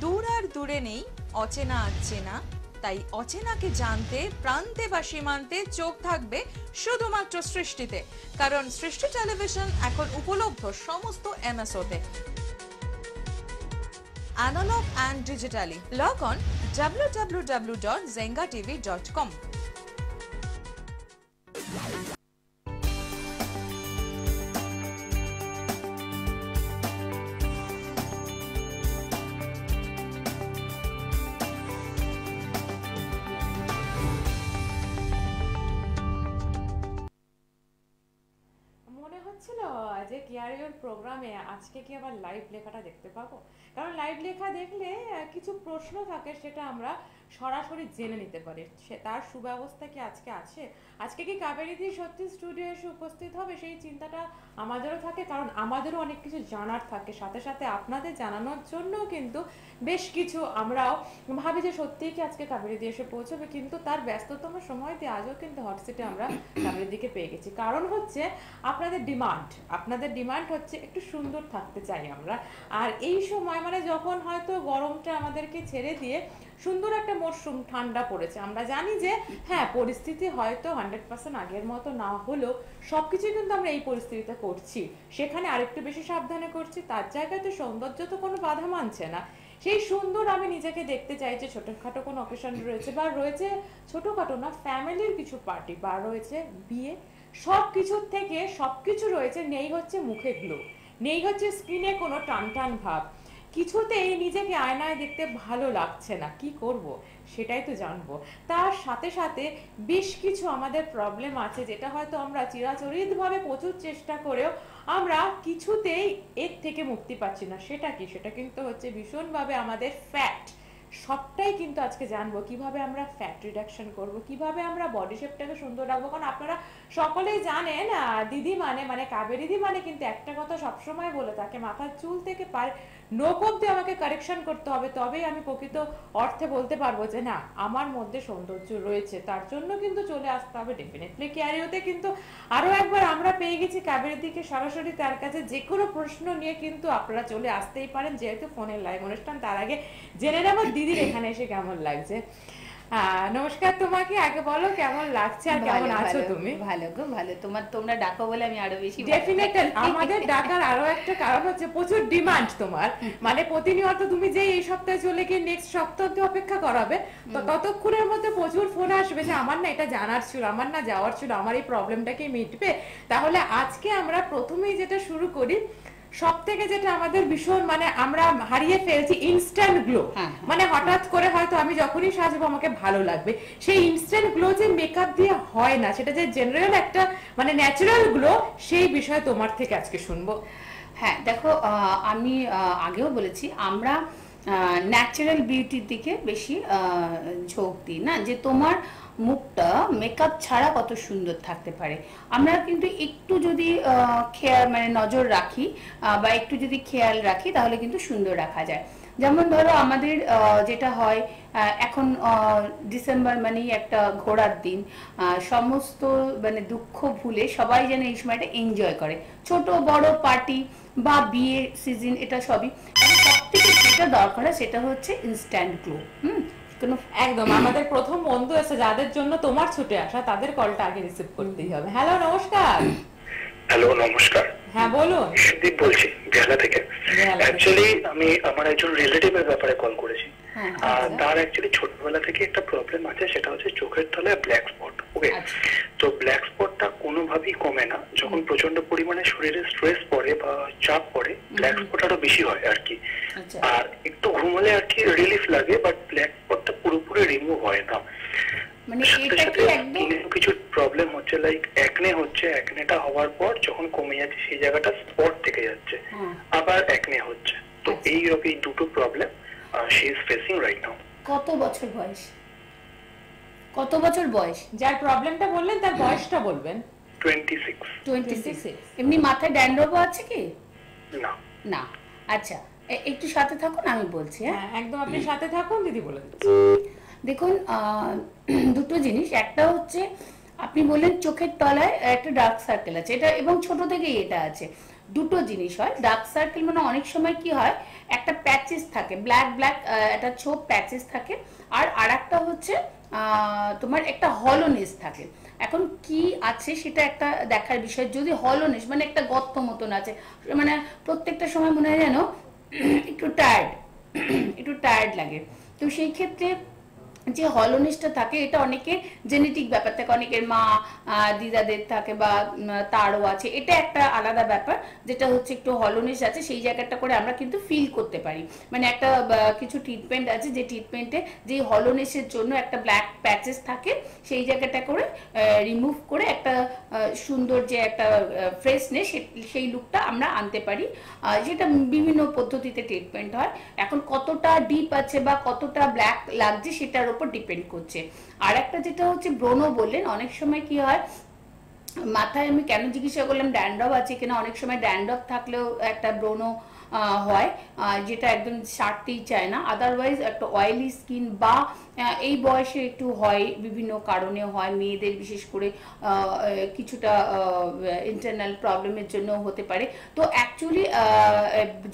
দূর আর দূরে নেই, অচেনা আচেনা, তাই অচেনাকে জানতে প্রান্তে বা সীমান্তে চোখ থাকবে শুধুমাত্র সৃষ্টিতে, কারণ সৃষ্টি টেলিভিশন এখন উপলব্ধ সমস্ত এমএসওতে, analog and digitally. Log on www.zengatv.com. মনে হচ্ছিল যে কিয়ারিওর প্রোগ্রামে আজকে কি আবার লাইভ লেখাটা দেখতে পাবো, কারণ লাইভ লেখা দেখলে কিছু প্রশ্ন থাকে সেটা আমরা সরাসরি জেনে নিতে পারি। সে তার সুব্যবস্থা কি আজকে আছে? আজকে কি কাবেরীদি সত্যি স্টুডিও এসে উপস্থিত হবে সেই চিন্তাটা আমাদেরও থাকে, কারণ আমাদেরও অনেক কিছু জানার থাকে, সাথে সাথে আপনাদের জানানোর জন্য কিন্তু বেশ কিছু আমরাও ভাবি যে সত্যিই কি আজকে কাবেরীদি এসে পৌঁছবে, কিন্তু তার ব্যস্ততম সময়তে আজও কিন্তু হটসিটে আমরা কাবেরীদিকে পেয়ে গেছি। কারণ হচ্ছে আপনাদের ডিমান্ড হচ্ছে একটু সুন্দর থাকতে চাই আমরা, আর এই সময় মানে যখন হয়তো গরমটা আমাদেরকে ছেড়ে দিয়ে সুন্দর একটা মরশুম ঠান্ডা পড়েছে, আমরা জানি যে হ্যাঁ পরিস্থিতি হয়তো 100% আগের মতো না হলেও সবকিছু কিন্তু আমরা এই পরিস্থিতিতে করছি, সেখানে আরেকটু বেশি সাবধানে করছি, তার জায়গায় তো সৌন্দর্য তো কোনো বাধা মানছে না। সেই সুন্দর আমি নিজেকে দেখতে চাই যে ছোটখাটো কোনো অকেশন রয়েছে, বা রয়েছে ছোটখাটো না ফ্যামিলির কিছু পার্টি, বা রয়েছে বিয়ে, সবকিছুর থেকে সবকিছু রয়েছে, নেই হচ্ছে মুখে গ্লো, নেই হচ্ছে স্কিনে কোনো টান টান ভাব, কিছুতেই নিজেকে আয়নায় দেখতে ভালো লাগছে না, কি করব সেটাই তো জানবো। তার সাথে সাথে বেশ কিছু আমাদের প্রবলেম আছে যেটা হয়তো আমরা চিরাচরিতভাবে প্রচুর চেষ্টা করেও আমরা কিছুতেই এর থেকে মুক্তি পাচ্ছি না। সেটা কি? সেটা কিন্তু হচ্ছে ভীষণভাবে আমাদের ফ্যাট। সবটাই কিন্তু আজকে জানবো কিভাবে আমরা ফ্যাট রিডাকশন করব, কিভাবে আমরা বডি শেপটাকে সুন্দর রাখবো। কারণ আপনারা সকলেই জানেন দিদি মানে কাবেরীদি মানে কিন্তু একটা কথা সবসময় বলে থাকে, মাথার চুল থেকে পায়ের নখ অব্দি আমাকে কারেকশন করতে হবে, তবেই আমি প্রকৃত অর্থে বলতে পারবো যে না আমার মধ্যে সৌন্দর্য রয়েছে। তার জন্য কিন্তু চলে আসতে হবে ডেফিনেটলি কিয়ারিওতে। কিন্তু আরো একবার আমরা পেয়ে গেছি কাবেরীদিকে সরাসরি, তার কাছে যে কোনো প্রশ্ন নিয়ে কিন্তু আপনারা চলে আসতেই পারেন, যেহেতু ফোনের লাইভ অনুষ্ঠান। তার আগে জেনে নেব দিদির এখানে এসে কেমন লাগছে। নমস্কার, তোমাকে আগে বলো কেমন লাগছে আর কেমন আছো তুমি? ভালো গো, ভালো। তোমরা ডাকো বলে আমি আরো বেশি ডেফিনেটলি আমাদের ডাকার আরো একটা কারণ হচ্ছে প্রচুর ডিমান্ড তোমার, মানে প্রতিনিয়ত তুমি যে এই সপ্তাহে চলে গিয়ে নেক্সট সপ্তাহ অপেক্ষা করাবে, তো ততক্ষণের মধ্যে প্রচুর ফোন আসবে যে আমার না এটা জানার ছিল, আমার না যাওয়ার ছিল, আমার এই প্রবলেমটাকে মিটবে। তাহলে আজকে আমরা প্রথমেই যেটা শুরু করি, সব থেকে যেটা আমাদের ভীষণ মানে আমরা হারিয়ে ফেলছি, ইনস্ট্যান্ট গ্লো। মানে হঠাৎ করে হয়তো আমি যখনই সাজবো আমাকে ভালো লাগবে, সেই ইনস্ট্যান্ট গ্লো যে মেকআপ দিয়ে হয় না, সেটা যে জেনারেল একটা মানে ন্যাচারাল গ্লো, সেই বিষয়ে তোমার থেকে আজকে শুনবো। হ্যাঁ দেখো, আমি আগেও বলেছি আমরা ন্যাচারাল বিউটির দিকে বেশি ঝোঁক দিই না, যে তোমার মুখটা মেকআপ ছাড়া কত সুন্দর থাকতে পারে। আমরা কিন্তু একটু যদি খেয়াল মানে নজর রাখি বা একটু যদি খেয়াল রাখি তাহলে কিন্তু সুন্দর রাখা যায়। যেমন ধরো আমাদের যেটা হয় এখন ডিসেম্বর মানেই একটা ঘোরার দিন, সমস্ত মানে দুঃখ ভুলে সবাই যেন এই সময়টা এনজয় করে, ছোট বড় পার্টি বা বিয়ের সিজন, এটা সবই। সব থেকে যেটা দরকার সেটা হচ্ছে ইনস্ট্যান্ট গ্লো। একদম আমাদের প্রথম বন্ধু আছে যাদের জন্য তোমার ছুটে আসা, তাদের কলটা আগে রিসিভ করতেই হবে। হ্যালো নমস্কার। হ্যালো নমস্কার। হ্যাঁ বলুন। সুদীপ বলছি বেহালা থেকে। অ্যাকচুয়ালি আমি আমার একজন রিলেটিভের ব্যাপারে কল করেছি। তার অ্যাকচুয়ালি ছোটবেলা থেকে একটা প্রবলেম আছে, সেটা হচ্ছে চোখের তলায় ব্ল্যাক স্পট। ওকে, তো ব্ল্যাক স্পটটা কোনোভাবেই কমে না, যখন প্রচন্ড পরিমাণে শরীরে স্ট্রেস পড়ে বা চাপ পড়ে ব্ল্যাক স্পট আরো বেশি হয় আর কি। আর একটু ঘুমালে আর কি রিলিফ লাগে, বাট ব্ল্যাক স্পটটা পুরোপুরি রিমুভ হয় না। মানে কিছু প্রবলেম হচ্ছে, লাইক একনে হচ্ছে, একনেটা হওয়ার পর যখন কমে যাচ্ছে সেই জায়গাটা স্পট থেকে যাচ্ছে, আবার একনে হচ্ছে। তো এই দুটো problem she is facing right now. কত বছর বয়স? কত বছর বয়স? যার প্রবলেমটা বললেন তার বয়সটা বলবেন। 26। এমনি মাথায় ড্যান্ড্রফ আছে কি? না না। আচ্ছা একটু সাথে থাকুন, আমি বলছি। হ্যাঁ একদম আপনি সাথে থাকুন, দিদি বলে দিচ্ছি। দেখুন দুটো জিনিস, একটা হচ্ছে আপনি বললেন চোখের তলায় একটা ডার্ক সার্কেল আছে, এটা এবং ছোট থেকেই এটা আছে। দুটো জিনিস হয়। ডার্ক সার্কেল মানে অনেক সময় কি হয়, একটা প্যাচেস থাকে, ব্ল্যাক ব্ল্যাক একটা ছোপ প্যাচেস থাকে, আর আরেকটা হচ্ছে তোমার একটা হলোনেস থাকে। এখন কি আছে সেটা একটা দেখার বিষয়। যদি হলোনেস মানে একটা গর্ত মতন আছে, মানে প্রত্যেকটা সময় মনে হয় যেন একটু টায়ার্ড লাগে, তো সেই ক্ষেত্রে যে হলোনেসটা থাকে এটা অনেকের জেনেটিক ব্যাপার থাকে, অনেকের মা দিদাদের থাকে বা তারও আছে, এটা একটা আলাদা ব্যাপার। যেটা হচ্ছে একটু হলোনেস আছে সেই জায়গাটা করে আমরা কিন্তু ফিল করতে পারি, মানে একটা কিছু ট্রিটমেন্ট আছে যে ট্রিটমেন্টে যে হলোনেসের জন্য একটা ব্ল্যাক প্যাচেস থাকে সেই জায়গাটা করে রিমুভ করে একটা সুন্দর যে একটা ফ্রেশনেস সেই লুকটা আমরা আনতে পারি, যেটা বিভিন্ন পদ্ধতিতে ট্রিটমেন্ট হয়। এখন কতটা ডিপ আছে বা কতটা ব্ল্যাক লাগছে সেটার উপর ডিপেন্ড করছে। আর একটা যেটা হচ্ছে ব্রণ বললেন, অনেক সময় কি হয় মাথায়, আমি কেন জিজ্ঞাসা করলাম ড্যান্ড্রফ আছে কিনা, অনেক সময় ড্যান্ড্রফ থাকলেও একটা ব্রণ হয়, যেটা একদম সারতেই চায় না। আদারওয়াইজ একটা অয়েলি স্কিন বা এই বয়সে একটু হয়, বিভিন্ন কারণে হয়, মেয়েদের বিশেষ করে কিছুটা ইন্টারনাল প্রবলেমের জন্য হতে পারে। তো অ্যাকচুয়ালি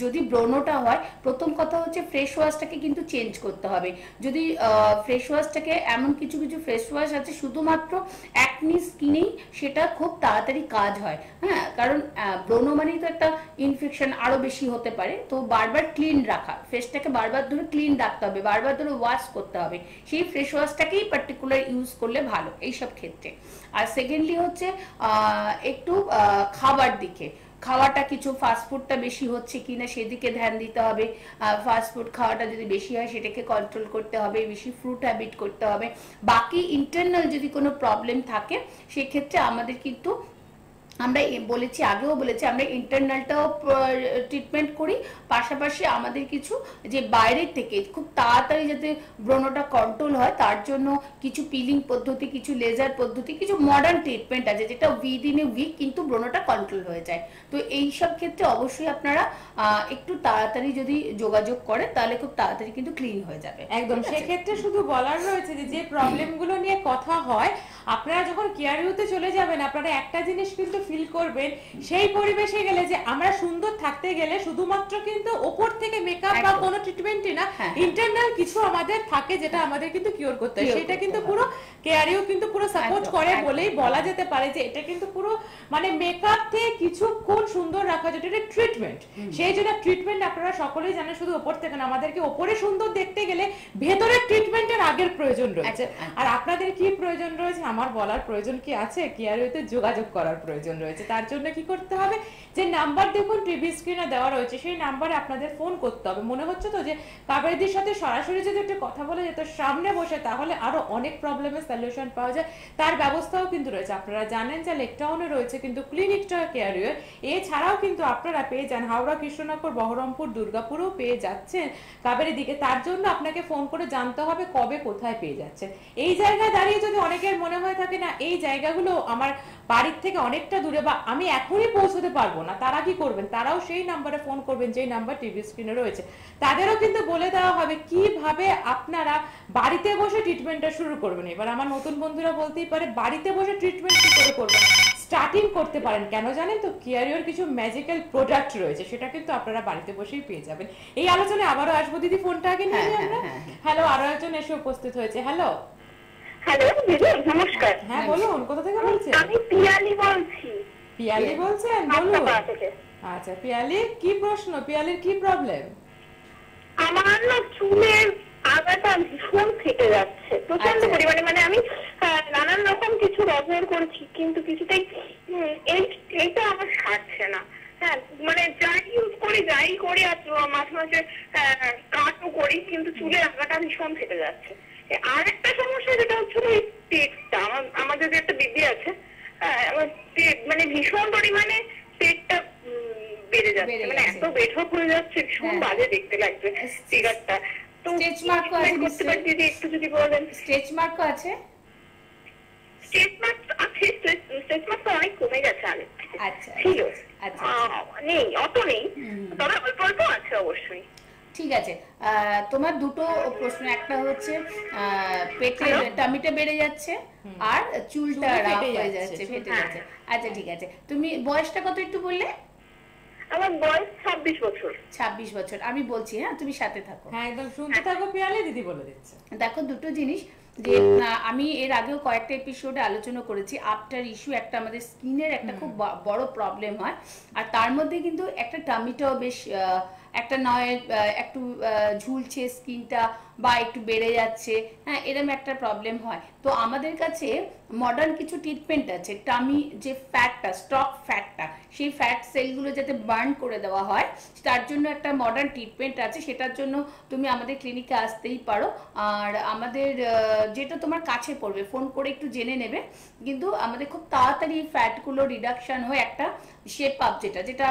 যদি ব্রণটা হয়, প্রথম কথা হচ্ছে ফ্রেশ ওয়াশটাকে কিন্তু চেঞ্জ করতে হবে। যদি ফ্রেশ ওয়াশটাকে, এমন কিছু কিছু ফ্রেশ ওয়াশ আছে শুধুমাত্র অ্যাকনি স্কিনেই সেটা খুব তাড়াতাড়ি কাজ হয়, হ্যাঁ, কারণ ব্রণ মানেই তো একটা ইনফেকশন আরো বেশি হতে পারে। তো বারবার ক্লিন রাখা, ফেসটাকে বারবার ধরে ক্লিন রাখতে হবে, বারবার ধরে ওয়াশ করতে হবে, সেই ফ্রেশ ওয়াশটাকেই পার্টিকুলার ইউজ করলে ভালো এইসব ক্ষেত্রে। আর সেকেন্ডলি হচ্ছে একটু খাবার দিকে, খাওয়াটা কিছু ফাস্টফুডটা বেশি হচ্ছে কিনা সেদিকে ধ্যান দিতে হবে। ফাস্টফুড খাওয়াটা যদি বেশি হয় সেটাকে কন্ট্রোল করতে হবে, বেশি ফ্রুট হ্যাবিট করতে হবে। বাকি ইন্টারনাল যদি কোনো প্রবলেম থাকে সেক্ষেত্রে আমাদের কিন্তু, আমরা বলেছি, আগেও বলেছি, আমরা ইন্টারনালটাও ট্রিটমেন্ট করি, পাশাপাশি আমাদের কিছু যে বাইরের থেকে খুব তাড়াতাড়ি যাতে ব্রণটা কন্ট্রোল হয় তার জন্য কিছু পিলিং পদ্ধতি, কিছু লেজার পদ্ধতি, কিছু মডার্ন ট্রিটমেন্ট আছে যেটা উইদিন এ উইক কিন্তু ব্রণটা কন্ট্রোল হয়ে যায়। তো এই সব ক্ষেত্রে অবশ্যই আপনারা একটু তাড়াতাড়ি যদি যোগাযোগ করেন তাহলে খুব তাড়াতাড়ি কিন্তু ক্লিন হয়ে যাবে। একদম, সেক্ষেত্রে শুধু বলার রয়েছে যে প্রবলেমগুলো নিয়ে কথা হয়, আপনারা যখন কেয়ার ইউতে চলে যাবেন আপনারা একটা জিনিস কিন্তু ফিল করবেন, সেই পরিবেশে গেলে যে আমরা সুন্দর থাকতে গেলে শুধুমাত্র কিন্তু ওপর থেকে মেকআপ বা কোনো ট্রিটমেন্টই না, ইন্টারনাল কিছু আমাদের থাকে যেটা আমাদের কিন্তু কিওর করতে হয়, সেটা কিন্তু পুরো কেয়ার ইউ কিন্তু পুরো সাপোর্ট করে বলেই বলা যেতে পারে যে এটা কিন্তু পুরো মানে মেকআপ থেকে কিছুক্ষণ সুন্দর রাখা যেটা একটা ট্রিটমেন্ট। সেই জন্য ট্রিটমেন্ট আপনারা সকলেই জানেন শুধু ওপর থেকে না, আমাদেরকে ওপরে সুন্দর দেখতে গেলে ভেতরের ট্রিটমেন্টের আগের প্রয়োজন রয়েছে। আর আপনাদের কি প্রয়োজন রয়েছে আমার বলার প্রয়োজন কি আছে, কেয়ার ইউতে যোগাযোগ করার প্রয়োজন রয়েছে। তার জন্য কি করতে হবে, যে নাম্বার দেখুন টিভি স্ক্রিনে দেওয়া রয়েছে সেই নাম্বারে আপনাদের ফোন করতে হবে। মনে হচ্ছে তো যে কাবেরীদির সাথে সরাসরি যদি একটা কথা বলে যেত সামনে বসে, তাহলে আরো অনেক প্রবলেমের সলিউশন পাওয়া যায়, তার ব্যবস্থাও কিন্তু রয়েছে। আপনারা জানেন যে লেকটাউনে রয়েছে কিন্তু ক্লিনিকটা কেয়ার ইউ, এছাড়াও কিন্তু আপনারা পেয়ে যান হাওড়া, কৃষ্ণনগর, বহরমপুর, দুর্গাপুরও পেয়ে যাচ্ছেন কাবেরীদিকে। তার জন্য আপনাকে ফোন করে জানতে হবে কবে কোথায় পেয়ে যাচ্ছেন। এই জায়গায় দাঁড়িয়ে যদি অনেকের মনে হয় থাকে না এই জায়গাগুলো আমার বাড়ির থেকে অনেকটা দূরে বা আমি এখনই পৌঁছতে পারবো না, তারা কি করবেন, তারাও সেই নাম্বারে ফোন করবেন যেই নাম্বার টিভি স্ক্রিনে রয়েছে। তাদেরও কিন্তু বলে দেওয়া হবে কিভাবে আপনারা বাড়িতে বসে ট্রিটমেন্টটা শুরু করবেন। এবার আমার নতুন বন্ধুরা বলতেই পারে বাড়িতে বসে ট্রিটমেন্ট কি করে করবেন, স্টার্টিং করতে পারেন কেন জানেন তো, কেয়ার ইউর কিছু ম্যাজিক্যাল প্রোডাক্ট রয়েছে সেটা কিন্তু আপনারা বাড়িতে বসেই পেয়ে যাবেন। এই আলোচনায় আবারও আসবো দিদি, ফোনটা আগে নিয়ে আমরা। হ্যালো, আরো একজন এসে উপস্থিত হয়েছে। হ্যালো হ্যালো দিদি, নমস্কার। হ্যাঁ বলুন, কোথা থেকে বলছেন? আমি পিয়ালি বলছি। পিয়ালি বলছেন, বলুন। আচ্ছা পিয়ালি, কি প্রশ্ন, পিয়ালির কি প্রবলেম? আমার না চুলের আগাটা ভীষণ ফেটে যাচ্ছে প্রচন্ড পরিমাণে, মানে আমি নানান রকম কিছু ব্যবহার করেছি কিন্তু কিছুতেই এইটা আমার সারছে না। হ্যাঁ, মানে যাই ইউজ করি যাই করি আর মাঝে মাঝে কাটও করি কিন্তু চুলের আগাটা ভীষণ ফেটে যাচ্ছে। আর একটা সমস্যা যেটা হচ্ছে ওই পেটটা, আমার যদি একটা দিদি আছে, আমার মানে ভীষণ পরিমাণে পেটটা বেড়ে যাচ্ছে, মানে এত বেঠক হয়ে যাচ্ছে, ভীষণ বাজে দেখতে লাগছে ফিগারটা। তো স্ট্রেচ মার্কও আছে করতে পারি দিদি, একটু যদি বলেন। স্ট্রেচ মার্কও আছে? স্ট্রেচ মার্ক আছে, স্ট্রেচ মার্ক তো অনেক কমে গেছে আগে আচ্ছা ছিল, আচ্ছা নেই, অত নেই, তবে অল্প অল্প আছে অবশ্যই। ঠিক আছে, তোমার দুটো প্রশ্ন, একটা হচ্ছে পেটের টামিটা বেড়ে যাচ্ছে আর চুলটা রাফ হয়ে যাচ্ছে, ফেটে যাচ্ছে। আচ্ছা ঠিক আছে, তুমি বয়সটা কত একটু বললে? আমার বয়স 26 বছর। 26 বছর। আমি বলছি, হ্যাঁ তুমি সাথে থাকো। হ্যাঁ একদম শুনতে থাকো পিয়ালি, দিদি বলে দিচ্ছে। দেখো দুটো জিনিস, যে আমি এর আগেও কয়েকটা এপিসোডে আলোচনা করেছি, আফটার ইস্যু একটা আমাদের স্কিনের একটা খুব বড় প্রবলেম হয়, আর তার মধ্যে কিন্তু একটা টামিটাও বেশ একটা নয় একটু ঝুলছে স্কিনটা বা একটু বেড়ে যাচ্ছে, হ্যাঁ এরকম একটা প্রবলেম হয়। তো আমাদের কাছে মডার্ন কিছু ট্রিটমেন্ট আছে, টামি যে ফ্যাটটা, স্টক ফ্যাটটা, সেই ফ্যাট সেলগুলো যাতে বার্ন করে দেওয়া হয় তার জন্য একটা মডার্ন ট্রিটমেন্ট আছে। সেটার জন্য তুমি আমাদের ক্লিনিকে আসতেই পারো, আর আমাদের যেটা তোমার কাছে পড়বে ফোন করে একটু জেনে নেবে, কিন্তু আমাদের খুব তাড়াতাড়ি ফ্যাটগুলো রিডাকশন হয়ে একটা শেপ আপ, যেটা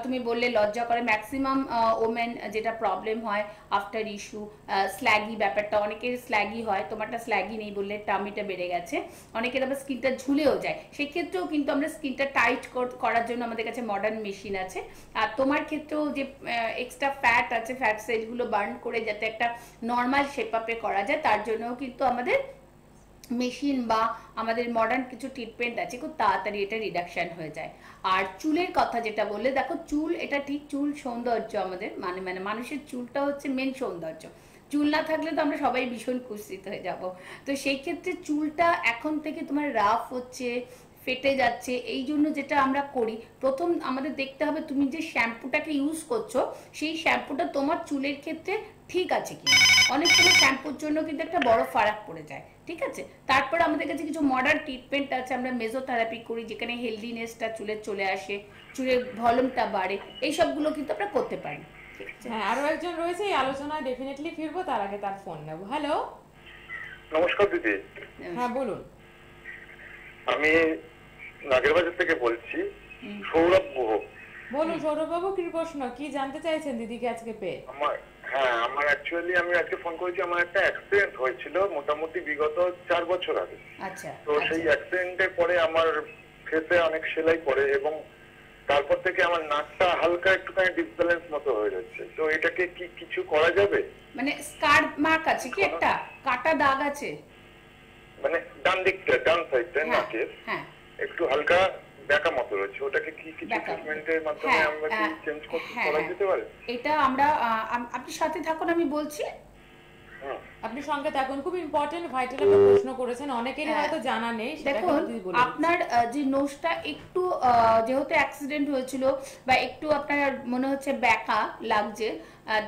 তুমি বললে লজ্জা করে, ম্যাক্সিমাম ওমেন যেটা প্রবলেম হয় আফটার ইস্যু, স্ল্যাগি ব্যাপারটা, অনেকের স্ল্যাগি হয়, তোমারটা স্ল্যাগি নেই বললে টামিটা বেড়ে গেছে, অনেকের আবার স্কিনটা ঝুলেও যায়, সেক্ষেত্রেও কিন্তু আমরা স্কিনটা টাইট করার জন্য আমাদের কাছে মডার্ন মেশিন আছে। আর তোমার ক্ষেত্রেও যে এক্সট্রা ফ্যাট আছে, ফ্যাট সেলগুলো বার্ন করে যাতে একটা নর্মাল শেপ আপে করা যায়, তার জন্যও কিন্তু আমাদের মেশিন বা আমাদের মডার্ন কিছু ট্রিটমেন্ট আছে, খুব তাড়াতাড়ি এটা রিডাকশন হয়ে যায়। আর চুলের কথা যেটা বললে, দেখো চুল, এটা ঠিক চুল সৌন্দর্য আমাদের, মানে মানুষের চুলটা হচ্ছে মেন সৌন্দর্য, চুল না থাকলে তো আমরা সবাই ভীষণ কুৎসিত হয়ে যাব। তো সেই ক্ষেত্রে চুলটা এখন থেকে তোমার রাফ হচ্ছে, ফেটে যাচ্ছে, এই জন্য যেটা আমরা করি, প্রথম আমাদের দেখতে হবে তুমি যে শ্যাম্পুটাকে ইউজ করছো সেই শ্যাম্পুটা তোমার চুলের ক্ষেত্রে ঠিক আছে কিনা। অনেক সময় শ্যাম্পুর জন্য কিন্তু একটা বড় ফারাক পড়ে যায়, ঠিক আছে। তারপর আমাদের কাছে কিছু মডার্ন ট্রিটমেন্ট আছে, আমরা মেজোথেরাপি করি, যেখানে হেলদিনেসটা চুলে চলে আসে, চুলের ভলিউমটা বাড়ে, এই সবগুলো কিন্তু আমরা করতে পারি। হ্যাঁ আরো একজন রয়েছে, এই আলোচনায় ডেফিনেটলি ফিরবো, তার আগে তার ফোন নেব। হ্যালো, নমস্কার দিদি। হ্যাঁ বলুন। আমি নাগেরবাজার থেকে বলছি, সৌরভ গুহ। বলুন সৌরভ বাবু, কি প্রশ্ন, কি জানতে চাইছেন দিদিকে আজকে পেয়ে? আমার অ্যাকচুয়ালি আমি আজকে ফোন করেছি, আমার একটা অ্যাক্সিডেন্ট হয়েছিল মোটামুটি বিগত 4 বছর আগে। আচ্ছা। তো সেই অ্যাক্সিডেন্টের পরে আমার ফেসে অনেক সেলাই পড়ে, এবং তারপর থেকে আমার নাকটা হালকা একটুখানি ডিসব্যালেন্স মতো হয়ে যাচ্ছে। তো এটাকে কি কিছু করা যাবে? মানে স্কার মার্ক আছে কি, একটা কাটা দাগ আছে, মানে ডান দিকটা, ডান সাইডটা নাকের একটু হালকা ব্যাকা মতো রয়েছে, ওটাকে কি কিছু ট্রিটমেন্টের মাধ্যমে আমরা কি চেঞ্জ করা যেতে পারে? এটা আমরা, আপনি সাথে থাকুন, আমি বলছি। আপনি সঙ্গে থাকুন, খুব ইম্পর্টেন্ট ভাইটাল একটা প্রশ্ন করেছেন, অনেকেরই হয়তো জানা নেই। দেখুন আপনার যে নোজটা একটু যেহেতু অ্যাক্সিডেন্ট হয়েছিল বা একটু আপনার মনে হচ্ছে ব্যাকা লাগছে,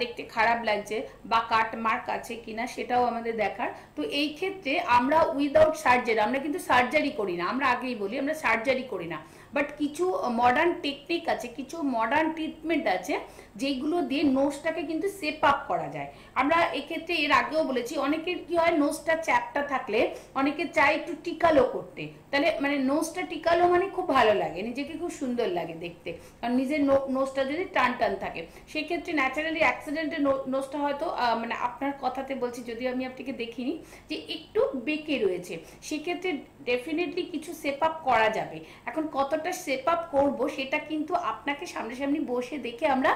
দেখতে খারাপ লাগছে, বা কাট মার্ক আছে কিনা সেটাও আমাদের দেখার। তো এই ক্ষেত্রে আমরা উইদাউট সার্জারি, আমরা কিন্তু সার্জারি করি না, আমরা আগেই বলি আমরা সার্জারি করি না, বাট কিছু মডার্ন টেকনিক আছে, কিছু মডার্ন ট্রিটমেন্ট আছে যেগুলো দিয়ে নোজটাকে কিন্তু সেপ আপ করা যায়। আমরা এক্ষেত্রে এর আগেও বলেছি, অনেকের কি হয় নোজটা চ্যাপটা থাকলে অনেকে চায় একটু টিকালো করতে, তাহলে মানে নোজটা টিকালো মানে খুব ভালো লাগে, নিজেকে খুব সুন্দর লাগে দেখতে, কারণ নিজের নোজটা যদি টান টান থাকে, সেক্ষেত্রে ন্যাচারালি অ্যাক্সিডেন্টের নোজটা হয়তো মানে আপনার কথাতে বলছি, যদিও আমি আপনাকে দেখিনি, যে একটু বেঁকে রয়েছে, সেক্ষেত্রে ডেফিনেটলি কিছু সেপ আপ করা যাবে। এখন কতটা সেপ আপ করবো সেটা কিন্তু আপনাকে সামনাসামনি বসে দেখে আমরা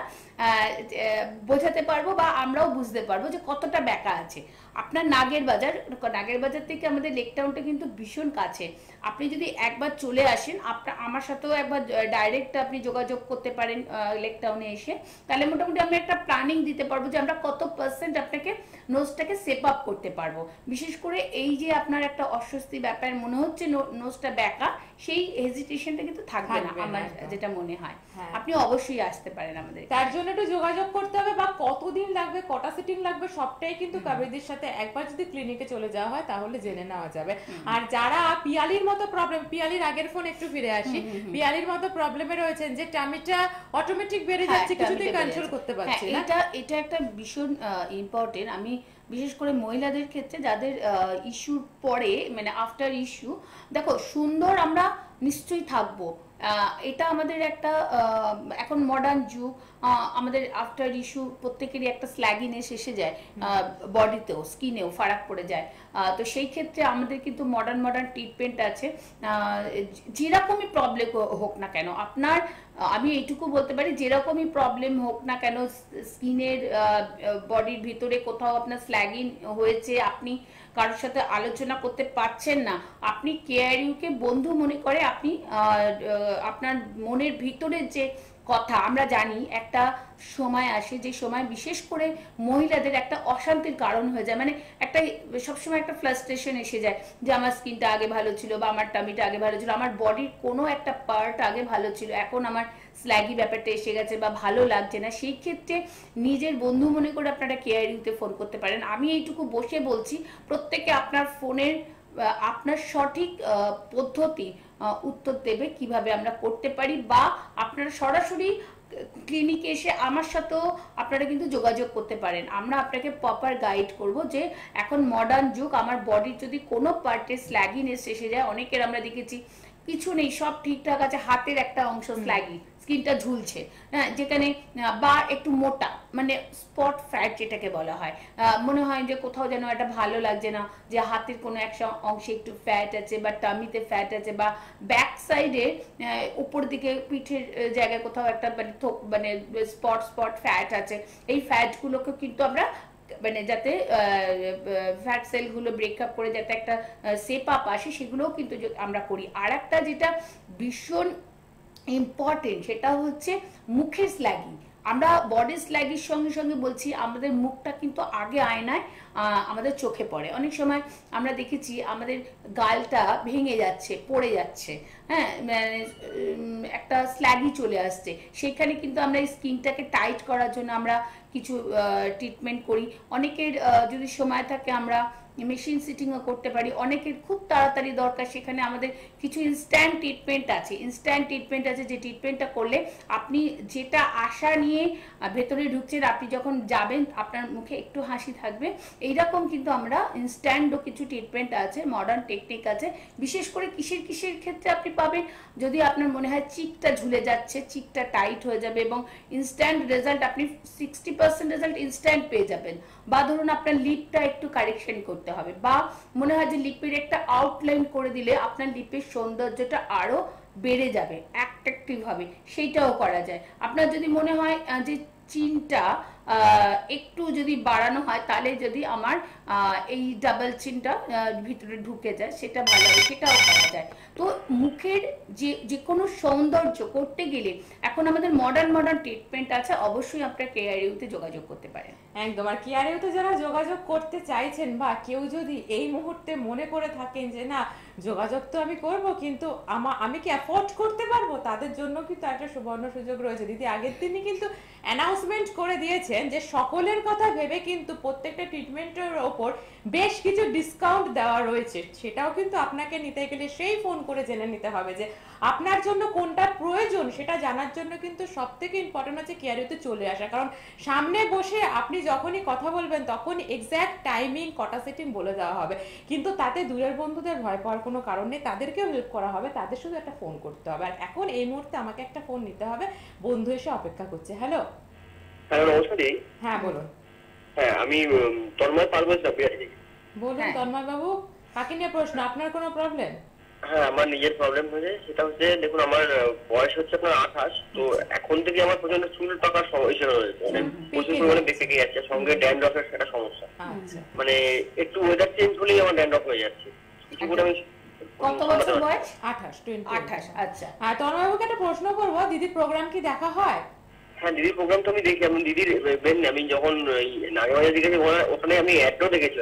বোঝাতে পারবো, বা আমরাও বুঝতে পারবো যে কতটা ব্যাকা আছে। আপনার নাগের বাজার থেকে আমাদের লেক টাউনটা কিন্তু ভীষণ কাছে, আপনি যদি একবার চলে আসেন, আমার সাথেও একবার ডাইরেক্ট আপনি যোগাযোগ করতে পারেন লেক টাউনে এসে, তাহলে মোটামুটি আমি একটা প্ল্যানিং দিতে পারবো যে আমরা কত % আপনাকে নোজটাকে সেপ আপ করতে পারবো। বিশেষ করে এই যে আপনার একটা অস্বস্তি ব্যাপার মনে হচ্ছে নোজটা ব্যাকা, সেই হেজিটেশনটা কিন্তু থাকবে না আমার যেটা মনে হয়। আপনি অবশ্যই আসতে পারেন আমাদের, তার জন্য একটু যোগাযোগ করতে হবে, বা কতদিন লাগবে, কটা সিটিং লাগবে, সবটাই কিন্তু কাবেরীর সাথে একবার যদি ক্লিনিকে চলে যাওয়া হয় তাহলে জেনে নেওয়া যাবে। আর যারা পিয়ালির মতো প্রবলেম, পিয়ালির আগের ফোন একটু ফিরে আসি, পিয়ালির মতো প্রবলেমে রয়েছেন যে টামিটা অটোমেটিক বেড়ে যাচ্ছে, কিছুতেই কন্ট্রোল করতে পারছি না, এটা একটা ভীষণ ইম্পর্টেন্ট। আমি বিশেষ করে মহিলাদের ক্ষেত্রে যাদের ইস্যুর পরে, মানে আফটার ইস্যু, দেখো সুন্দর আমরা নিশ্চয়ই থাকবো, এটা আমাদের একটা এখন মডার্ন যুগ, আমাদের আফটার ইস্যু প্রত্যেকেরই একটা স্ল্যাগিনেস এসে যায়, বডিতেও স্কিনেও ফারাক পড়ে যায়। তো সেই ক্ষেত্রে আমাদের কিন্তু মডার্ন ট্রিটমেন্ট আছে, যেরকমই প্রবলেম হোক না কেন আপনার, আমি এইটুকু বলতে পারি যেরকমই প্রবলেম হোক না কেন, স্কিনের বডির ভিতরে কোথাও আপনার স্ল্যাগিং হয়েছে, আপনি কারোর সাথে আলোচনা করতে পারছেন না, আপনি কেয়ার ইউকে বন্ধু মনে করে আপনি আপনার মনের ভিতরের যে কথা আমরা জানি একটা সময় আসে যে সময় বিশেষ করে মহিলাদের একটা অশান্তির কারণ হয়ে যায়, মানে একটা সবসময় একটা ফ্রাস্ট্রেশন এসে যায় যে আমার স্কিনটা আগে ভালো ছিল বা আমার টামিটা আগে ভালো ছিল, আমার বডির কোনো একটা পার্ট আগে ভালো ছিল, এখন আমার স্ল্যাগি ব্যাপারটা এসে গেছে বা ভালো লাগছে না। সেই ক্ষেত্রে নিজের বন্ধু মনে করে আপনারা কেয়ার ইউতে ফোন করতে পারেন। আমি এইটুকু বসে বলছি, প্রত্যেকে আপনার ফোনের আপনার সঠিক পদ্ধতি উত্তর দেবে কিভাবে আমরা করতে পারি, বা আপনারা সরাসরি ক্লিনিকে এসে আমার সাথেও আপনারা কিন্তু যোগাযোগ করতে পারেন। আমরা আপনাকে প্রপার গাইড করব যে এখন মডার্ন যুগ, আমার বডির যদি কোনো পার্টে স্ল্যাগিনেস এসে যায়, অনেকের আমরা দেখেছি কিছু নেই, সব ঠিকঠাক আছে, হাতের একটা অংশ স্ল্যাগি, স্কিনটা ঝুলছে, হ্যাঁ, যেখানে বা একটু মোটা, মানে স্পট ফ্যাট যেটাকে বলা হয়, মনে হয় যে কোথাও যেন একটা ভালো লাগছে না, যে হাতের কোনো একটা অংশে একটু ফ্যাট আছে বা টামিতে ফ্যাট আছে, বা ব্যাক সাইডে উপর দিকে পিঠের জায়গায় কোথাও একটা মানে স্পট ফ্যাট আছে। এই ফ্যাটগুলোকে কিন্তু আমরা মানে যাতে ফ্যাট সেলগুলো ব্রেকআপ করে যাতে একটা শেপ আপ আসে, সেগুলোও কিন্তু আমরা করি। আর একটা যেটা ভীষণ ইম্পর্টেন্ট সেটা হচ্ছে মুখের স্ল্যাগি। আমরা বডি স্ল্যাগির সঙ্গে সঙ্গে বলছি আমাদের মুখটা কিন্তু আগে আয়নায় আমাদের চোখে পড়ে। অনেক সময় আমরা দেখেছি আমাদের গালটা ভেঙে যাচ্ছে, পড়ে যাচ্ছে, হ্যাঁ, মানে একটা স্ল্যাগি চলে আসছে, সেখানে কিন্তু আমরা এই স্কিনটাকে টাইট করার জন্য আমরা কিছু ট্রিটমেন্ট করি। অনেকের যদি সময় থাকে আমরা মেশিন সিটিংও করতে পারি, অনেকের খুব তাড়াতাড়ি দরকার, সেখানে আমাদের কিছু ইনস্ট্যান্ট ট্রিটমেন্ট আছে, যে ট্রিটমেন্টটা করলে আপনি যেটা আশা নিয়ে ভেতরে ঢুকছেন, আপনি যখন যাবেন আপনার মুখে একটু হাসি থাকবে। এইরকম কিন্তু আমরা ইনস্ট্যান্টও কিছু ট্রিটমেন্ট আছে, মডার্ন টেকনিক আছে। বিশেষ করে কিসের ক্ষেত্রে আপনি পাবেন, যদি আপনার মনে হয় চিকটা ঝুলে যাচ্ছে, চিকটা টাইট হয়ে যাবে এবং ইনস্ট্যান্ট রেজাল্ট, আপনি 60% রেজাল্ট ইনস্ট্যান্ট পেয়ে যাবেন। বা ধরুন আপনার লিপটা একটু কারেকশন করতে হবে, বা মনে হয় যে লিপের একটা আউটলাইন করে দিলে আপনার লিপের সৌন্দর্যটা আরো বেড়ে যাবে, অ্যাট্রাকটিভ হবে, সেইটাও করা যায়। আপনার যদি মনে হয় যে চিনটা একটু যদি বাড়ানো হয়, তাহলে যদি আমার এই ডাবল চিনটা ভিতরে ঢুকে যায়, সেটা ভালো হবে, সেটাও করা যায়। তো মুখের যে কোনো সৌন্দর্য করতে গেলে এখন আমাদের মডার্ন ট্রিটমেন্ট আছে, অবশ্যই আপনার কেয়ার ইউতে যোগাযোগ করতে পারেন। একদম। আর কেয়ার ইউতে যারা যোগাযোগ করতে চাইছেন, বা কেউ যদি এই মুহূর্তে মনে করে থাকেন যে না যোগাযোগ তো আমি করব, কিন্তু আমি কি অ্যাফোর্ড করতে পারবো, তাদের জন্য কিন্তু একটা সুবর্ণ সুযোগ রয়েছে। দিদি আগের দিনই কিন্তু অ্যানাউন্সমেন্ট করে দিয়েছেন যে সকলের কথা ভেবে কিন্তু প্রত্যেকটা ট্রিটমেন্টের ওপর বেশ কিছু ডিসকাউন্ট দেওয়া রয়েছে। সেটাও কিন্তু আপনাকে নিতে গেলে সেই ফোন করে জেনে নিতে হবে যে আপনার জন্য কোনটা প্রয়োজন। সেটা জানার জন্য কিন্তু সব থেকে ইম্পর্টেন্ট হচ্ছে কেয়ার ইউতে চলে আসা, কারণ সামনে বসে আপনি যখনই কথা বলবেন তখন এক্স্যাক্ট টাইমিং কটা সেটিং বলে দেওয়া হবে। কিন্তু তাতে দূরের বন্ধুদের ভয় পাওয়ার কোনো কারণ নেই, তাদেরকেও হেল্প করা হবে, তাদের শুধু একটা ফোন করতে হবে। আর এখন এই মুহূর্তে আমাকে একটা ফোন নিতে হবে, বন্ধু এসে অপেক্ষা করছে। হ্যালো। হ্যালো, নমস্কার। হ্যাঁ বলুন। হ্যাঁ, আমি তন্ময় পাল বলছি, বলুন তন্ময় বাবু, কাকে নিয়ে প্রশ্ন, আপনার কোনো প্রবলেম? হ্যাঁ, আমার নিজের প্রবলেম হয়েছে। সেটা হচ্ছে, দেখুন আমার বয়স হচ্ছে আপনার 28, তো এখন থেকে আমার প্রচন্ড চুল পাকার সমস্যা রয়েছে, মানে প্রচুর পরিমাণে পেকে যাচ্ছে, সঙ্গে ড্যান্ড্রফের একটা সমস্যা। মানে একটু ওয়েদার চেঞ্জ হলেই আমার ড্যান্ড্রফ হয়ে যাচ্ছে। কিছু করে আমি কত বছর বয়স? 28। আচ্ছা। আর তন্ময় বাবুকে একটা প্রশ্ন করব, দিদির প্রোগ্রাম কি দেখা হয়? হ্যাঁ, দিদির প্রোগ্রাম তো আমি দেখি। আমি দিদির আমি যখন নাগেবাজার দিকে ওখানে আমি অ্যাডও দেখেছি।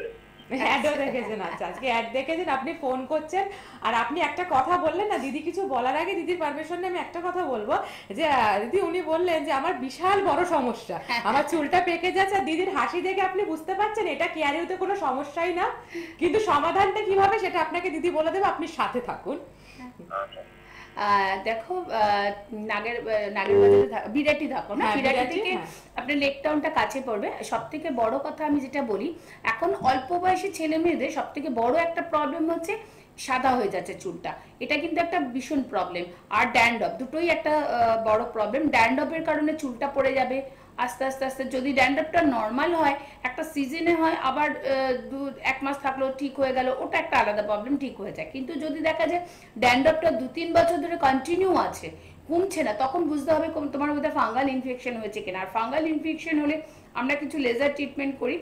অ্যাডও দেখেছেন? আচ্ছা, আজকে অ্যাড দেখেছেন, আপনি ফোন করছেন। আর আপনি একটা কথা বললেন না, দিদি কিছু বলার আগে দিদির পারমিশন নিয়ে আমি একটা কথা বলবো, যে দিদি উনি বললেন যে আমার বিশাল বড় সমস্যা, আমার চুলটা পেকে যাচ্ছে। আর দিদির হাসি দেখে আপনি বুঝতে পারছেন এটা কেয়ার ইউতে কোনো সমস্যাই না, কিন্তু সমাধানটা কিভাবে সেটা আপনাকে দিদি বলে দেবে, আপনি সাথে থাকুন। দেখো, নাগেরবাজারে বিরাটি থাকো না, বিরাটি থেকে আপনার লেক টাউনটা কাছে পড়বে। সব থেকে বড় কথা আমি যেটা বলি, এখন অল্প বয়সী ছেলে মেয়েদের সব থেকে বড় একটা প্রবলেম হচ্ছে সাদা হয়ে যাচ্ছে চুলটা, এটা কিন্তু একটা ভীষণ প্রবলেম। আর ড্যান্ড্রফ, দুটোই একটা বড় প্রবলেম। ড্যান্ড্রফের কারণে চুলটা পড়ে যাবে আস্তে আস্তে। যদি ড্যান্ড্রফটা নর্মাল হয়, একটা সিজনে হয়, আবার 1 মাস থাকলেও ঠিক হয়ে গেল, ওটা একটা আলাদা প্রবলেম, ঠিক হয়ে যায়। কিন্তু যদি দেখা যায় ড্যান্ড্রফটা 2-3 বছর ধরে কন্টিনিউ আছে, কমছে না, তখন বুঝতে হবে তোমার মধ্যে ফাঙ্গাল ইনফেকশন হয়েছে কিনা। আর ফাঙ্গাল ইনফেকশন হলে আমরা কিছু লেজার ট্রিটমেন্ট করি,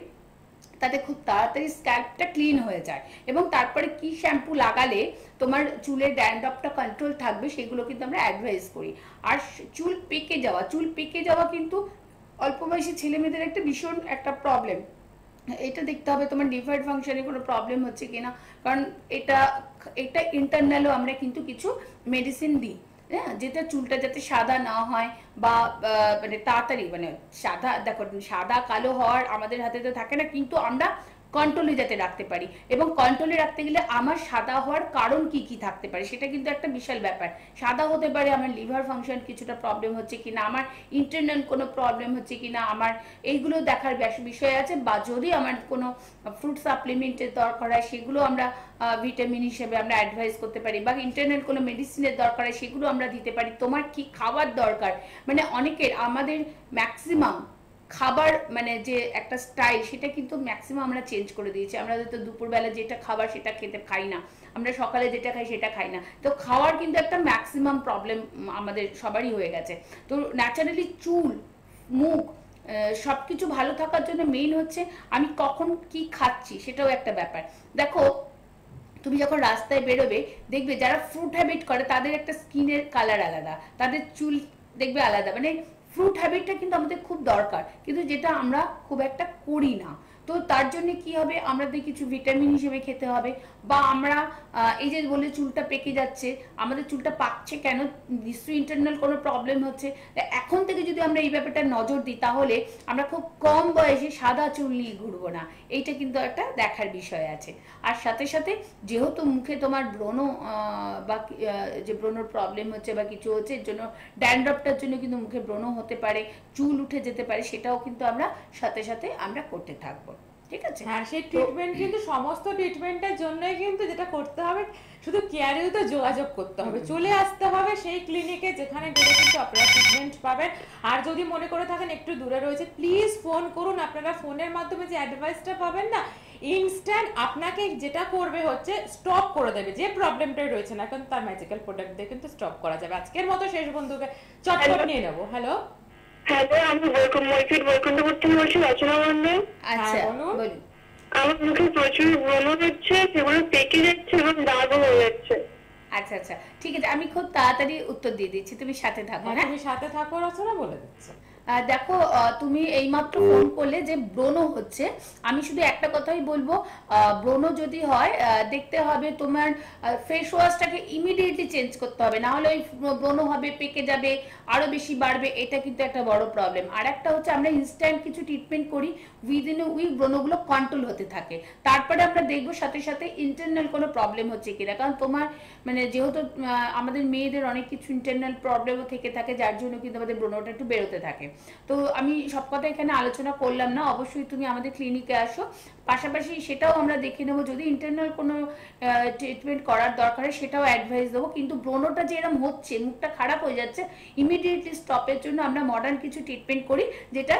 তাতে খুব তাড়াতাড়ি স্ক্যাল্পটা ক্লিন হয়ে যায়। এবং তারপরে কি শ্যাম্পু লাগালে তোমার চুলের ড্যান্ড্রফটা কন্ট্রোল থাকবে সেগুলো কিন্তু আমরা অ্যাডভাইস করি। আর চুল পেকে যাওয়া কিন্তু অল্প বয়সী ছেলে মেয়েদের একটা ভীষণ একটা প্রবলেম। এটা দেখতে হবে তোমার লিভার ফাংশনে কোনো প্রবলেম হচ্ছে কিনা, কারণ এটা ইন্টারনালও আমরা কিন্তু কিছু মেডিসিন দিই, হ্যাঁ, যেটা চুলটা যাতে সাদা না হয় বা মানে তাড়াতাড়ি মানে সাদা, দেখো সাদা কালো হওয়ার আমাদের হাতে তো থাকে না, কিন্তু আমরা কন্ট্রোলে যাতে রাখতে পারি। এবং কন্ট্রোলে রাখতে গেলে আমার সাদা হওয়ার কারণ কি কি থাকতে পারে সেটা কিন্তু একটা বিশাল ব্যাপার। সাদা হতে পারে আমার লিভার ফাংশন কিছুটা প্রবলেম হচ্ছে কিনা, আমার ইন্টারনাল কোনো প্রবলেম হচ্ছে কিনা, আমার এইগুলো দেখার বিষয় আছে। বা যদি আমার কোনো ফ্রুট সাপ্লিমেন্টের দরকার হয় সেগুলো আমরা ভিটামিন হিসেবে আমরা অ্যাডভাইস করতে পারি, বা ইন্টারনাল কোনো মেডিসিনের দরকার হয় সেগুলো আমরা দিতে পারি। তোমার কি খাবার দরকার, মানে অনেকের আমাদের ম্যাক্সিমাম খাবার মানে যে একটা স্টাইল সেটা কিন্তু ম্যাক্সিমাম আমরা চেঞ্জ করে দিয়েছি। আমরা হয়তো দুপুরবেলা যেটা খাবার সেটা খাই না, আমরা সকালে যেটা খাই সেটা খাই না। তো খাওয়ার কিন্তু একটা ম্যাক্সিমাম প্রবলেম আমাদের সবারই হয়ে গেছে। তো ন্যাচারালি চুল মুখ সবকিছু ভালো থাকার জন্য মেইন হচ্ছে আমি কখন কি খাচ্ছি সেটাও একটা ব্যাপার। দেখো তুমি যখন রাস্তায় বেরোবে দেখবে যারা ফ্রুট হ্যাবিট করে তাদের একটা স্কিনের কালার আলাদা, তাদের চুল দেখবে আলাদা, মানে ফ্রুট হ্যাবিটটা কিন্তু আমাদের খুব দরকার, কিন্তু যেটা আমরা খুব একটা করি না। তো তার জন্য কি হবে, আমাদের কিছু ভিটামিন হিসেবে খেতে হবে। বা আমরা এই যে বলে চুলটা পেকে যাচ্ছে, আমাদের চুলটা পাকছে কেন, নিশ্চয়ই ইন্টারনাল কোনো প্রবলেম হচ্ছে। এখন থেকে যদি আমরা এই ব্যাপারটা নজর দিই তাহলে আমরা খুব কম বয়সে সাদা চুল নিয়ে ঘুরবো না, এইটা কিন্তু একটা দেখার বিষয় আছে। আর সাথে সাথে যেহেতু মুখে তোমার ব্রণ বা যে ব্রণর প্রবলেম হচ্ছে বা কিছু হচ্ছে, এর জন্য ড্যান্ড্রফটার জন্য কিন্তু মুখে ব্রণ হতে পারে, চুল উঠে যেতে পারে, সেটাও কিন্তু আমরা সাথে সাথে আমরা করতে থাকবো। ঠিক আছে, হ্যাঁ, সেই ট্রিটমেন্ট কিন্তু সমস্ত ট্রিটমেন্টের জন্যই কিন্তু যেটা করতে হবে, শুধু কেয়ারেও যোগাযোগ করতে হবে, চলে আসতে হবে সেই ক্লিনিকে যেখানে গেলে কিন্তু আপনারা ট্রিটমেন্ট পাবেন। আর যদি মনে করে থাকেন একটু দূরে রয়েছে, প্লিজ ফোন করুন। আপনারা ফোনের মাধ্যমে যে অ্যাডভাইসটা পাবেন না, ইনস্ট্যান্ট আপনাকে যেটা করবে হচ্ছে স্টপ করে দেবে যে প্রবলেমটাই রয়েছে না, এখন তার ম্যাজিক্যাল প্রোডাক্ট দিয়ে কিন্তু স্টপ করা যাবে। আজকের মতো শেষ বন্ধুকে চটপট নিয়ে নেবো। হ্যালো হ্যালো, আমি বৈকুণ্ঠপুর থেকে বলছি, রচনা মন্ডল। আচ্ছা বলুন। আমার মুখে প্রচুর ব্রণ হচ্ছে, সেগুলো পেকে যাচ্ছে এবং দাগও হয়ে যাচ্ছে। আচ্ছা আচ্ছা ঠিক আছে, আমি খুব তাড়াতাড়ি উত্তর দিয়ে দিচ্ছি, তুমি সাথে থাকো। হ্যাঁ তুমি সাথে থাকো, রচনা বলে দিচ্ছে। দেখো তুমি এইমাত্র ফোন করলে যে ব্রণ হচ্ছে, আমি শুধু একটা কথাই বলবো, ব্রণ যদি হয় দেখতে হবে তোমার ফেস ওয়াশটাকে ইমিডিয়েটলি চেঞ্জ করতে হবে, না হলে ওই ব্রণ হবে, পেকে যাবে, আরো বেশি বাড়বে, এটা কিন্তু একটা বড় প্রবলেম। আর একটা হচ্ছে আমরা ইনস্ট্যান্ট কিছু ট্রিটমেন্ট করি, উইদিন এ উইক ব্রণগুলো কন্ট্রোল হতে থাকে, তারপরে আমরা দেখবো সাথে সাথে ইন্টারনাল কোনো প্রবলেম হচ্ছে কিনা। কারণ তোমার মানে যেহেতু আমাদের মেয়েদের অনেক কিছু ইন্টারনাল প্রবলেমও থেকে থাকে, যার জন্য কিন্তু আমাদের ব্রণটা একটু বেরোতে থাকে। তো আমি সব কথা এখানে আলোচনা করলাম না, অবশ্যই তুমি আমাদের ক্লিনিকে আসো, পাশাপাশি সেটাও আমরা দেখে নেবো, যদি ইন্টারনাল কোনো ট্রিটমেন্ট করার দরকার হয় সেটাও অ্যাডভাইস দেবো। কিন্তু ব্রণটা যে এরকম হচ্ছে, মুখটা খারাপ হয়ে যাচ্ছে, ইমিডিয়েটলি স্টপের জন্য আমরা মডার্ন কিছু ট্রিটমেন্ট করি, যেটা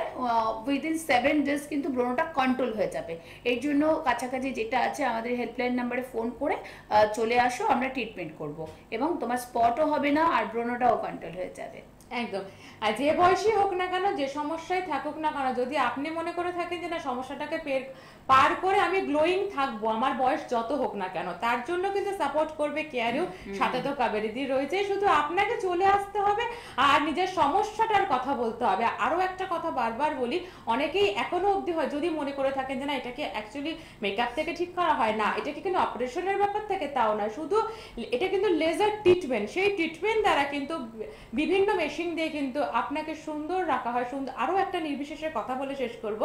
উইদিন 7 days কিন্তু ব্রণটা কন্ট্রোল হয়ে যাবে। এই জন্য কাছাকাছি যেটা আছে আমাদের হেল্পলাইন নাম্বারে ফোন করে চলে আসো, আমরা ট্রিটমেন্ট করব এবং তোমার স্পটও হবে না আর ব্রণটাও কন্ট্রোল হয়ে যাবে। একদম। আর যে বয়সী হোক না কেন, যে সমস্যায় থাকুক না কেন, যদি আপনি মনে করে থাকেন যে না সমস্যাটাকে পার করে আমি গ্লোয়িং থাকবো, আমার বয়স যত হোক না কেন, তার জন্য কিন্তু সাপোর্ট করবে কেয়ারিও, সাথে তো কাবেরীদি রয়েছে। শুধু আপনাকে চলে আসতে হবে আর নিজের সমস্যাটার কথা বলতে হবে। আরো একটা কথা বারবার বলি, অনেকেই এখনো অবধি হয় যদি মনে করে থাকেন যে না এটাকে অ্যাকচুয়ালি মেকআপ থেকে ঠিক করা হয় না, এটাকে কিন্তু অপারেশনের ব্যাপার থেকে, তাও না, শুধু এটা কিন্তু লেজার ট্রিটমেন্ট, সেই ট্রিটমেন্ট দ্বারা কিন্তু বিভিন্ন মেশিন দিয়ে কিন্তু আপনাকে সুন্দর রাখা হয়। সুন্দর আরো একটা নির্বিশেষের কথা বলে শেষ করব,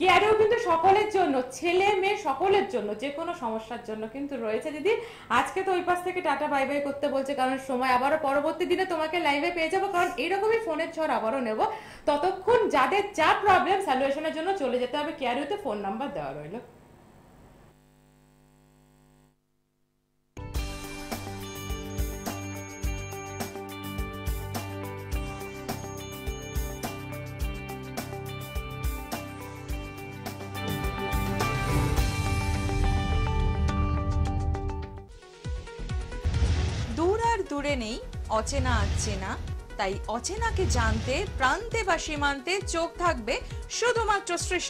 কেয়ারেও কিন্তু সকলের জন্য, ছেলে মেয়ে সকলের জন্য, যে কোনো সমস্যার জন্য কিন্তু রয়েছে। দিদি আজকে তো ওই পাশ থেকে টাটা বাই বাই করতে বলছে, কারণ সময় আবারও পরবর্তী দিনে তোমাকে লাইভে পেয়ে যাবো, কারণ এইরকমই ফোনের ঝড় আবারও নেব। ততক্ষণ যাদের যা প্রবলেম সলিউশনের জন্য চলে যেতে হবে কেয়ারেওতে, ফোন নাম্বার দেওয়া রইল। দূরে নেই অচেনা আচেনা, তাই অচেনাকে জানতে প্রান্তে বা সীমান্তে চোখ থাকবে শুধুমাত্র সৃষ্টি।